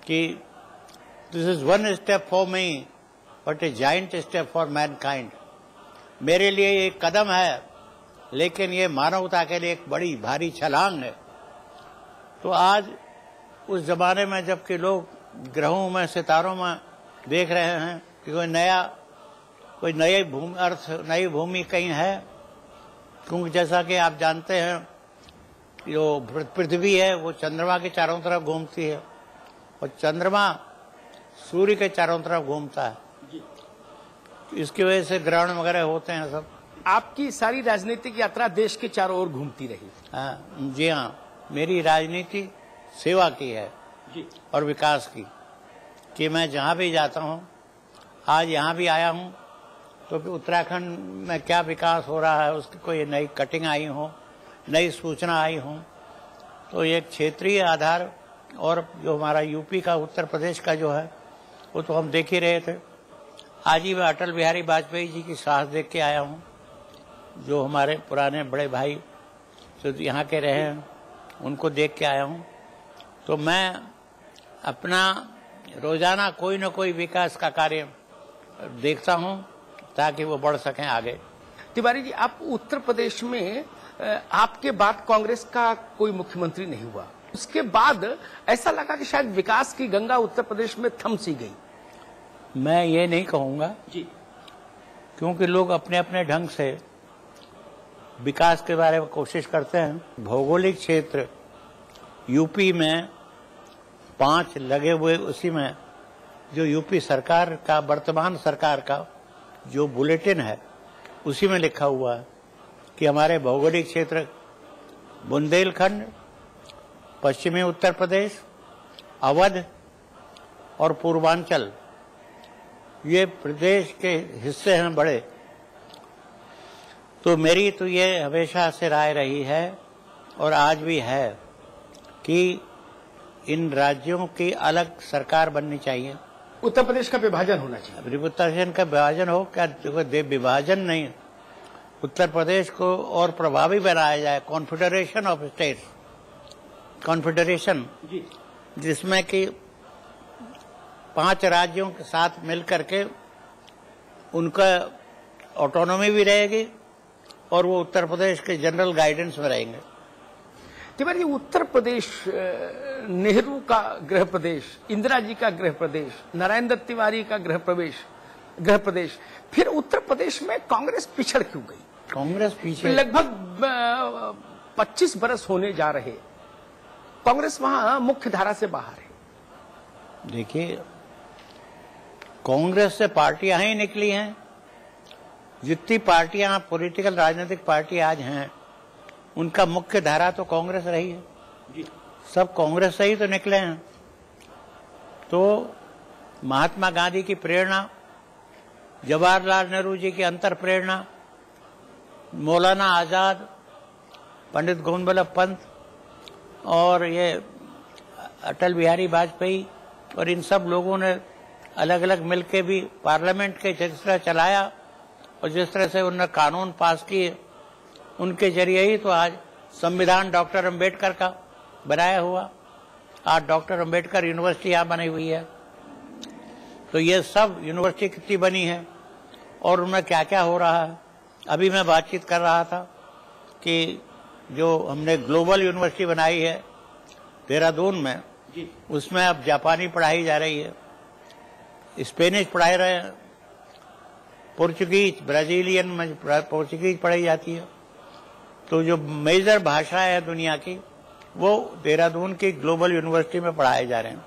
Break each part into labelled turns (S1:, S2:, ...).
S1: कि this is one step for me but A giant step for Mankind. मेरे लिए ये एक कदम है, लेकिन ये मानवता के लिए एक बड़ी भारी छलांग है। तो आज उस जमाने में जबकि लोग ग्रहों में, सितारों में देख रहे हैं कि कोई नई भूमि कहीं है, क्योंकि जैसा कि आप जानते हैं जो पृथ्वी है वो चंद्रमा के चारों तरफ घूमती है और चंद्रमा सूर्य के चारों तरफ घूमता है। इसकी वजह से ग्रहण वगैरह होते हैं सब।
S2: आपकी सारी राजनीतिक यात्रा देश के चारों ओर घूमती रही।
S1: हाँ जी हाँ, मेरी राजनीति सेवा की है
S2: जी।
S1: और विकास की, कि मैं जहाँ भी जाता हूँ, आज यहाँ भी आया हूँ तो उत्तराखंड में क्या विकास हो रहा है उसकी कोई नई कटिंग आई हो, नई सूचना आई हो, तो ये क्षेत्रीय आधार और जो हमारा यूपी का, उत्तर प्रदेश का जो है वो तो हम देख ही रहे थे। आज ही मैं अटल बिहारी वाजपेयी जी की साहस देख के आया हूँ, जो हमारे पुराने बड़े भाई जो यहाँ के रहे हैं उनको देख के आया हूँ। तो मैं अपना रोजाना कोई न कोई विकास का कार्य देखता हूँ ताकि वो बढ़ सकें आगे।
S2: तिवारी जी, आप उत्तर प्रदेश में आपके बाद कांग्रेस का कोई मुख्यमंत्री नहीं हुआ, उसके बाद ऐसा लगा कि शायद विकास की गंगा उत्तर प्रदेश में थम सी गई।
S1: मैं ये नहीं कहूँगा
S2: जी,
S1: क्योंकि लोग अपने अपने ढंग से विकास के बारे में कोशिश करते हैं। भौगोलिक क्षेत्र यूपी में 5 लगे हुए, उसी में जो यूपी सरकार का, वर्तमान सरकार का जो बुलेटिन है उसी में लिखा हुआ है कि हमारे भौगोलिक क्षेत्र बुंदेलखंड, पश्चिमी उत्तर प्रदेश, अवध और पूर्वांचल, ये प्रदेश के हिस्से हैं बड़े। तो मेरी तो ये हमेशा से राय रही है और आज भी है कि इन राज्यों की अलग सरकार बननी चाहिए।
S2: उत्तर प्रदेश का विभाजन होना चाहिए।
S1: उत्तर प्रदेश का विभाजन हो क्या, विभाजन नहीं, उत्तर प्रदेश को और प्रभावी बनाया जाए। कॉन्फेडरेशन ऑफ स्टेट्स, कॉन्फेडरेशन जिसमें कि 5 राज्यों के साथ मिलकर के उनका ऑटोनॉमी भी रहेगी और वो उत्तर प्रदेश के जनरल गाइडेंस में रहेंगे।
S2: तिवारी जी, उत्तर प्रदेश नेहरू का गृह प्रदेश, इंदिरा जी का गृह प्रदेश, नारायण दत्त तिवारी का गृह प्रदेश, फिर उत्तर प्रदेश में कांग्रेस पिछड़ क्यों गई?
S1: कांग्रेस पीछे
S2: लगभग 25 बरस होने जा रहे, कांग्रेस वहां मुख्य धारा से बाहर है।
S1: देखिए, कांग्रेस से पार्टियां ही निकली हैं। जितनी पार्टियां, पॉलिटिकल राजनीतिक पार्टी आज हैं, उनका मुख्य धारा तो कांग्रेस रही है जी। सब कांग्रेस से ही तो निकले हैं। तो महात्मा गांधी की प्रेरणा, जवाहरलाल नेहरू जी की अंतर प्रेरणा, मौलाना आजाद, पंडित गोविंद बल्लभ पंत और ये अटल बिहारी वाजपेयी और इन सब लोगों ने अलग अलग मिलके भी पार्लियामेंट के जिस तरह चलाया और जिस तरह से उन्होंने कानून पास किए, उनके जरिए ही तो आज संविधान डॉक्टर अंबेडकर का बनाया हुआ, आज डॉक्टर अंबेडकर यूनिवर्सिटी यहाँ बनी हुई है। तो ये सब यूनिवर्सिटी कितनी बनी है और उनमें क्या क्या हो रहा है। अभी मैं बातचीत कर रहा था कि जो हमने ग्लोबल यूनिवर्सिटी बनाई है देहरादून में, उसमें अब जापानी पढ़ाई जा रही है, स्पेनिश पढ़ाई रहे हैं, पोर्चुगीज, ब्राजीलियन में पोर्चुगीज पढ़ाई जाती है। तो जो मेजर भाषा है दुनिया की वो देहरादून की ग्लोबल यूनिवर्सिटी में पढ़ाए जा रहे हैं।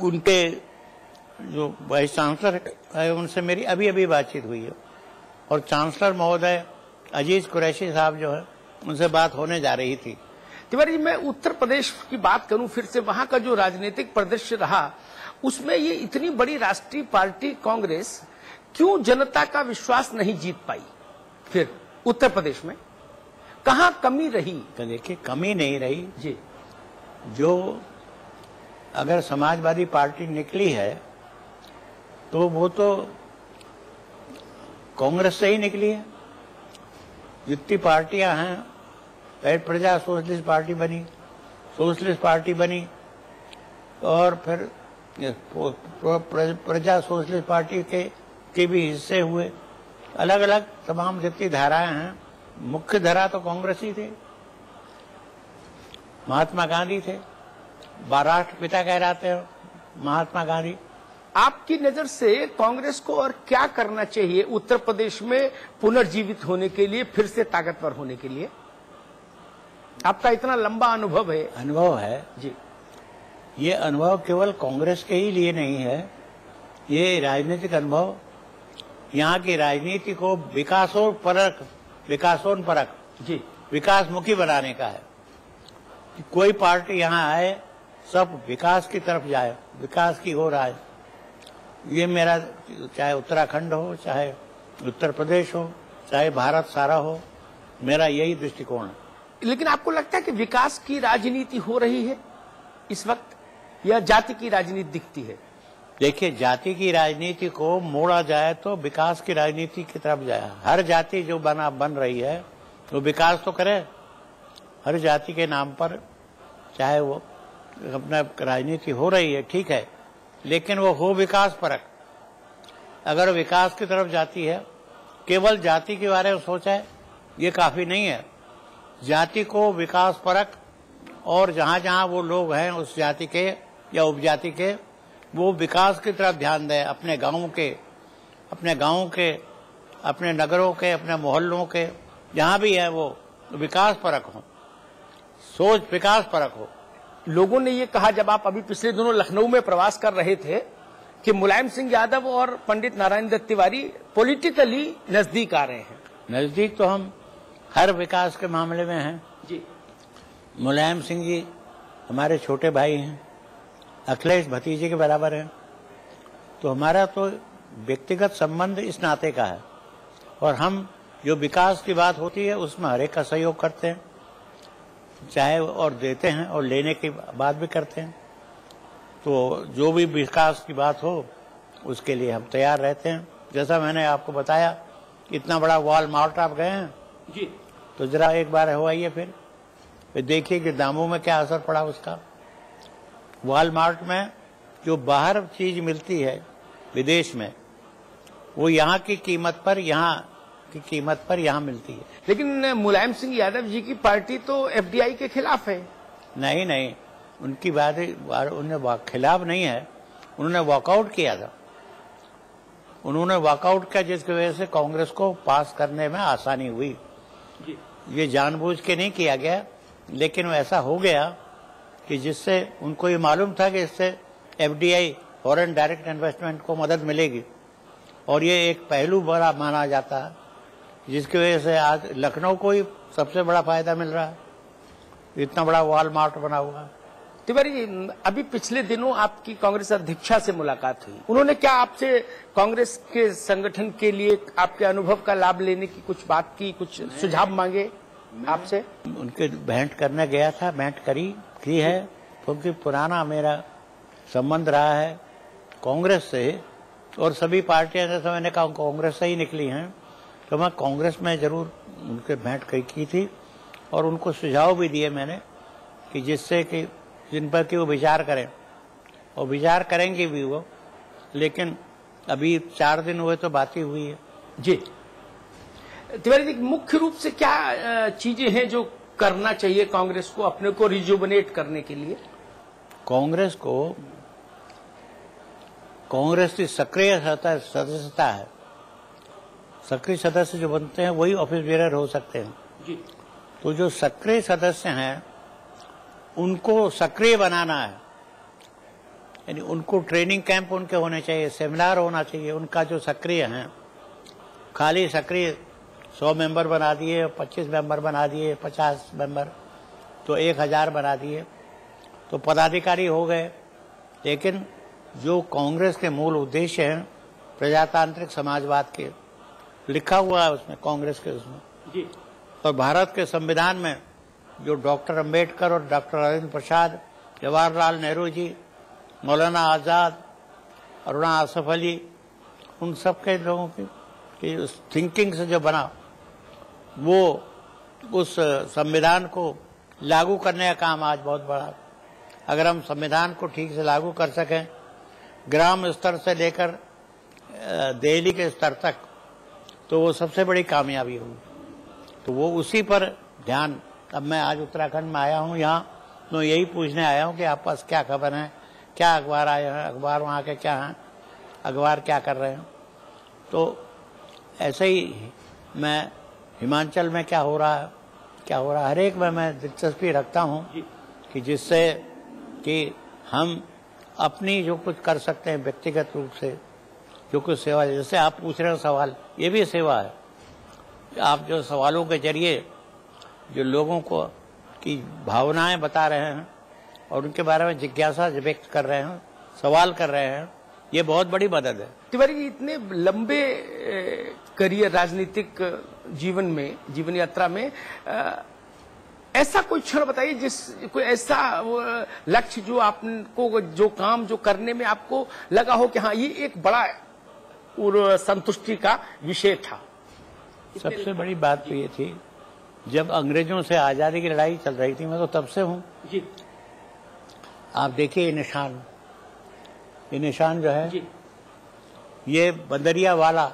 S1: उनके जो वाइस चांसलर है उनसे मेरी अभी अभी बातचीत हुई है और चांसलर महोदय अजीज कुरैशी साहब जो है उनसे बात होने जा रही थी।
S2: तिवारी जी, मैं उत्तर प्रदेश की बात करूं फिर से, वहां का जो राजनीतिक परिदृश्य रहा उसमें ये इतनी बड़ी राष्ट्रीय पार्टी कांग्रेस क्यों जनता का विश्वास नहीं जीत पाई? फिर उत्तर प्रदेश में कहां कमी रही?
S1: तो देखिए, कमी नहीं रही
S2: जी।
S1: जो अगर समाजवादी पार्टी निकली है तो वो तो कांग्रेस से ही निकली है। जितनी पार्टियां हैं, प्रजा सोशलिस्ट पार्टी बनी, सोशलिस्ट पार्टी बनी, और फिर प्रजा सोशलिस्ट पार्टी के भी हिस्से हुए। अलग अलग तमाम जितनी धाराएं हैं, मुख्य धारा तो कांग्रेस ही थे, महात्मा गांधी थे, राष्ट्रपिता कहलाते हैं महात्मा गांधी।
S2: आपकी नजर से कांग्रेस को और क्या करना चाहिए उत्तर प्रदेश में पुनर्जीवित होने के लिए, फिर से ताकतवर होने के लिए? आपका इतना लंबा अनुभव है
S1: जी। ये अनुभव केवल कांग्रेस के ही लिए नहीं है, ये राजनीतिक अनुभव यहाँ की राजनीति को विकासोन्मुख
S2: जी,
S1: विकासमुखी बनाने का है। कोई पार्टी यहाँ आए, सब विकास की तरफ जाए, विकास की ओर आए। ये मेरा, चाहे उत्तराखंड हो, चाहे उत्तर प्रदेश हो, चाहे भारत सारा हो, मेरा यही दृष्टिकोण है।
S2: लेकिन आपको लगता है कि विकास की राजनीति हो रही है इस वक्त, या जाति की राजनीति दिखती है?
S1: देखिए, जाति की राजनीति को मोड़ा जाए तो विकास की राजनीति की तरफ जाए। हर जाति जो बन रही है वो विकास तो करे, हर जाति के नाम पर चाहे वो अपना राजनीति हो रही है, ठीक है, लेकिन वो हो विकास परक। अगर विकास की तरफ जाती है, केवल जाति के बारे में सोचा है, ये काफी नहीं है। जाति को विकास परक, और जहां जहां वो लोग हैं उस जाति के या उपजाति के, वो विकास की तरफ ध्यान दें। अपने गांव के, अपने नगरों के, अपने मोहल्लों के, जहां भी है वो विकास परक हो, सोच विकास परक हो।
S2: लोगों ने ये कहा, जब आप अभी पिछले दिनों लखनऊ में प्रवास कर रहे थे, कि मुलायम सिंह यादव और पंडित नारायण दत्त तिवारी पॉलिटिकली नजदीक आ रहे हैं।
S1: नजदीक तो हम हर विकास के मामले में हैं
S2: जी।
S1: मुलायम सिंह जी हमारे छोटे भाई हैं, अखिलेश भतीजे के बराबर हैं, तो हमारा तो व्यक्तिगत संबंध इस नाते का है। और हम जो विकास की बात होती है उसमें हर एक का सहयोग करते हैं, चाहे और देते हैं और लेने की बात भी करते हैं। तो जो भी विकास की बात हो उसके लिए हम तैयार रहते हैं। जैसा मैंने आपको बताया, इतना बड़ा वॉलमार्ट आप गए हैं
S2: जी,
S1: तो जरा एक बार हो आइए, फिर देखिए कि दामों में क्या असर पड़ा उसका। वॉलमार्ट में जो बाहर चीज मिलती है विदेश में, वो यहाँ की कीमत पर यहाँ मिलती है।
S2: लेकिन मुलायम सिंह यादव जी की पार्टी तो एफडीआई के खिलाफ है।
S1: नहीं, उनकी बात उन्होंने खिलाफ नहीं है, उन्होंने वॉकआउट किया था। उन्होंने वॉकआउट किया जिसकी वजह से कांग्रेस को पास करने में आसानी हुई। ये जानबूझ के नहीं किया गया, लेकिन ऐसा हो गया कि जिससे उनको ये मालूम था कि इससे एफडीआई, फॉरेन डायरेक्ट इन्वेस्टमेंट को मदद मिलेगी, और ये एक पहलू बड़ा माना जाता है, जिसकी वजह से आज लखनऊ को ही सबसे बड़ा फायदा मिल रहा है, इतना बड़ा वॉलमार्ट बना हुआ है।
S2: तिवारी जी, अभी पिछले दिनों आपकी कांग्रेस अध्यक्षा से मुलाकात हुई, उन्होंने क्या आपसे कांग्रेस के संगठन के लिए आपके अनुभव का लाभ लेने की कुछ बात की, कुछ सुझाव मांगे आपसे?
S1: उनके भेंट करने गया था, भेंट की है, क्योंकि पुराना मेरा संबंध रहा है कांग्रेस से, और सभी पार्टियां जैसे मैंने कहा कांग्रेस से ही निकली हैं, तो मैं कांग्रेस में जरूर उनके भेंट की थी, और उनको सुझाव भी दिए मैंने कि जिससे कि जिन पर कि वो विचार करें, और विचार करेंगे भी वो। लेकिन अभी 4 दिन हुए तो बात ही हुई है।
S2: जी तिवारी जी, मुख्य रूप से क्या चीजें हैं जो करना चाहिए कांग्रेस को अपने को रिजुवनेट करने के लिए?
S1: कांग्रेस की सक्रिय सदस्यता है। सक्रिय सदस्य जो बनते हैं वही ऑफिस बेरर हो सकते हैं
S2: जी।
S1: तो जो सक्रिय सदस्य हैं उनको सक्रिय बनाना है, यानी उनको ट्रेनिंग कैंप उनके होने चाहिए, सेमिनार होना चाहिए उनका। जो सक्रिय हैं, खाली सक्रिय 100 मेंबर बना दिए, 25 मेंबर बना दिए, 50 मेंबर, तो 1000 बना दिए, तो पदाधिकारी हो गए। लेकिन जो कांग्रेस के मूल उद्देश्य हैं प्रजातांत्रिक समाजवाद के, लिखा हुआ है उसमें, कांग्रेस के उसमें
S2: जी।
S1: और भारत के संविधान में जो डॉक्टर अंबेडकर और डॉक्टर राजेंद्र प्रसाद, जवाहरलाल नेहरू जी, मौलाना आजाद, अरुणा आसफ अली, उन सब के लोगों की उस थिंकिंग से जो बना, वो उस संविधान को लागू करने का काम आज बहुत बड़ा अगर हम संविधान को ठीक से लागू कर सकें, ग्राम स्तर से लेकर दिल्ली के स्तर तक, तो वो सबसे बड़ी कामयाबी होगी। तो वो उसी पर ध्यान, अब मैं आज उत्तराखंड में आया हूँ, यहाँ तो यही पूछने आया हूँ कि आप पास क्या खबर है, क्या अखबार आए हैं, अखबार वहाँ के क्या हैं, अखबार क्या कर रहे हैं। तो ऐसे ही मैं हिमाचल में क्या हो रहा है हर एक में मैं दिलचस्पी रखता हूँ कि जिससे कि हम अपनी जो कुछ कर सकते हैं व्यक्तिगत रूप से, जो कुछ सेवा, जैसे आप पूछ रहे हो सवाल, ये भी सेवा है। आप जो सवालों के जरिए जो लोगों को की भावनाएं बता रहे हैं और उनके बारे में जिज्ञासा व्यक्त कर रहे हैं, सवाल कर रहे हैं, ये बहुत बड़ी मदद है।
S2: तिवारी जी, इतने लंबे करियर राजनीतिक जीवन यात्रा में ऐसा कोई क्षण बताइए कोई ऐसा लक्ष्य जो आपको जो करने में आपको लगा हो कि हाँ ये एक बड़ा और संतुष्टि का विषय था।
S1: सबसे बड़ी बात तो ये थी, जब अंग्रेजों से आजादी की लड़ाई चल रही थी, मैं तो तब से हूँ जी। आप देखिए ये निशान जो है, ये बंदरिया वाला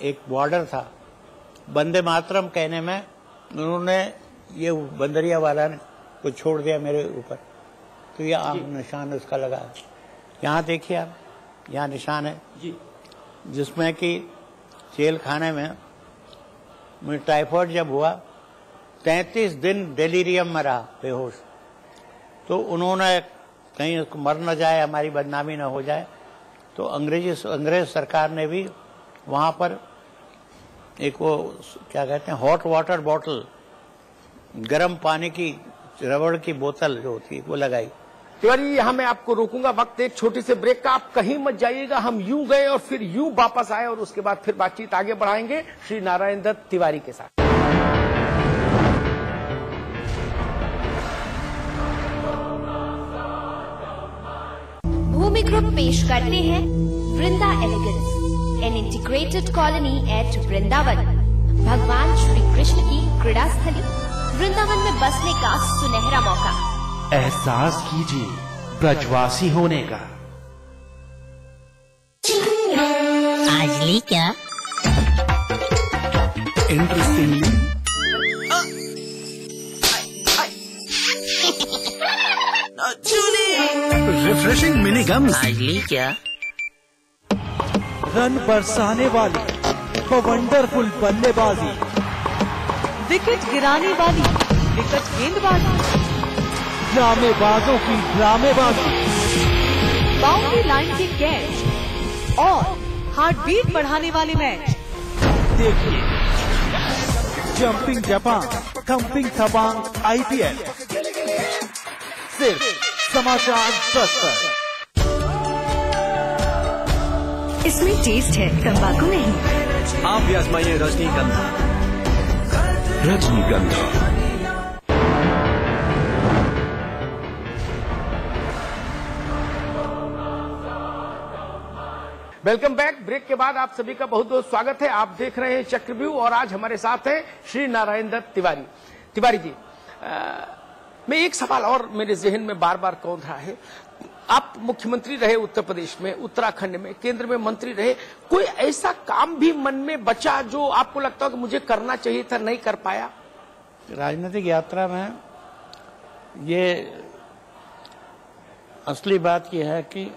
S1: एक बॉर्डर था। वंदे मातरम कहने में उन्होंने ये बंदरिया वाला ने को छोड़ दिया मेरे ऊपर, तो ये निशान उसका लगा है। यहाँ देखिए आप, यहाँ निशान है जी, जिसमें कि जेल खाने में मुझे टाइफाइड जब हुआ, 33 दिन डेलीरियम में रहा, बेहोश। तो उन्होंने कहीं उसको मर न जाए, हमारी बदनामी न हो जाए, तो अंग्रेज सरकार ने भी वहाँ पर एक वो क्या कहते हैं, हॉट वाटर बॉटल, गर्म पानी की रबड़ की बोतल जो होती है, वो लगाई।
S2: तिवारी, यहाँ मैं आपको रोकूंगा, वक्त एक छोटे से ब्रेक का, आप कहीं मत जाइएगा। हम यूं गए और फिर यूं वापस आए और उसके बाद फिर बातचीत आगे बढ़ाएंगे श्री नारायण दत्त तिवारी के साथ।
S3: भूमि ग्रुप पेश करते हैं Vrinda elegance, an integrated colony at Vrindavan. भगवान श्री कृष्ण की क्रीड़ा स्थली वृंदावन में बसने का सुनहरा मौका।
S4: एहसास कीजिए ब्रजवासी होने का।
S5: आज ली क्या?
S4: इंटरेस्टिंगली रिफ्रेशिंग मिनी गम।
S5: आज ली क्या?
S4: रन बरसाने वाली वंडरफुल बल्लेबाजी,
S6: विकेट गिराने वाली विकेट गेंदबाजी,
S4: ड्रामेबाजों की ड्रामेबाजी,
S6: बाउंड्री लाइन के कैच और हार्ट बीट बढ़ाने वाले मैच।
S4: देखिए जंपिंग जापान, थंपिंग थबांग IPL, सिर्फ समाचार 10 पर।
S6: इसमें टेस्ट है, तंबाकू नहीं।
S4: आप भी आजमाइए रजनीगंधा। रजनीगंधा।
S2: Welcome back. ब्रेक के बाद आप सभी का बहुत बहुत स्वागत है। आप देख रहे हैं चक्रव्यूह और आज हमारे साथ हैं श्री नारायण दत्त तिवारी। तिवारी जी, मैं एक सवाल और मेरे जहन में बार बार कौंध रहा है। आप मुख्यमंत्री रहे उत्तर प्रदेश में, उत्तराखंड में, केंद्र में मंत्री रहे, कोई ऐसा काम भी मन में बचा जो आपको लगता हो कि मुझे करना चाहिए था, नहीं कर पाया?
S1: राजनीतिक यात्रा में ये असली बात यह है कि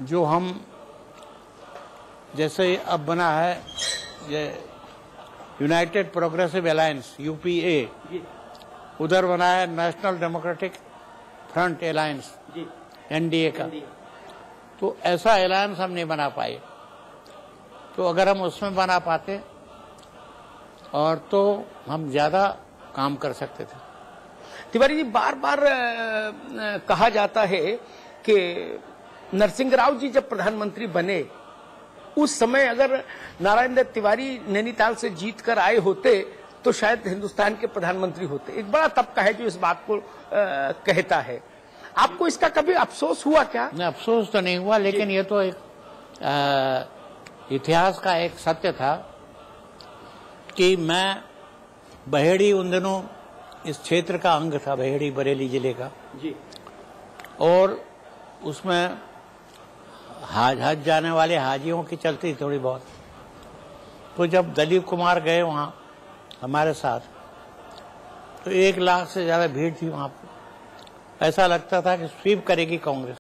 S1: जो हम जैसे अब बना है ये यूनाइटेड प्रोग्रेसिव अलायंस UPA, उधर बना है national democratic front alliance NDA का, तो ऐसा अलायंस हम नहीं बना पाए। तो अगर हम उसमें बना पाते और तो हम ज्यादा काम कर सकते थे।
S2: तिवारी जी, बार बार कहा जाता है कि नरसिंह राव जी जब प्रधानमंत्री बने उस समय अगर नारायण दत्त तिवारी नैनीताल से जीत कर आए होते तो शायद हिंदुस्तान के प्रधानमंत्री होते। एक बड़ा तबका है जो इस बात को कहता है। आपको इसका कभी अफसोस हुआ क्या?
S1: नहीं, अफसोस तो नहीं हुआ, लेकिन ये तो एक इतिहास का एक सत्य था कि मैं बहेड़ी उन दिनों इस क्षेत्र का अंग था, बहेड़ी बरेली जिले का।
S2: जी।
S1: और उसमें हज जाने वाले हाजियों की चलती थोड़ी बहुत। तो जब दिलीप कुमार गए वहाँ हमारे साथ, तो 1 लाख से ज़्यादा भीड़ थी वहाँ पर। ऐसा लगता था कि स्वीप करेगी कांग्रेस।